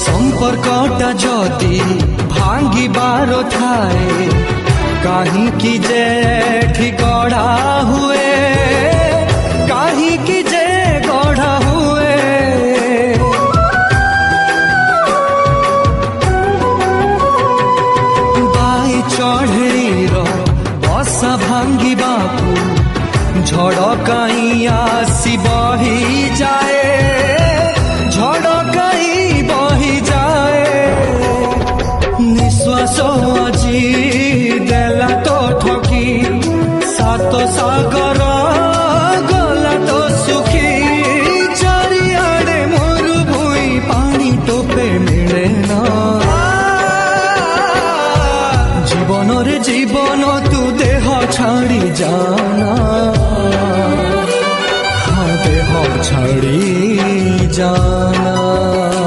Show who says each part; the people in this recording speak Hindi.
Speaker 1: संपर्कटा जदि भांगिबार थाए काहींकि जे एठी गढ़ा हुए काहींकि जे गढ़ा हुए बाई चढ़ेईर बसा भांगिबाकू झड़ काई आसी बही जाए झड़ काई बही जाए निश्वास আজি देला तो ठकी सात सागर गला तो सुखी चारिआडे मरुभूमि पानी टोपे मिले ना जीवन रे जीवन तू देह छाड़ी जाना हाँ देह छाड़ी जा।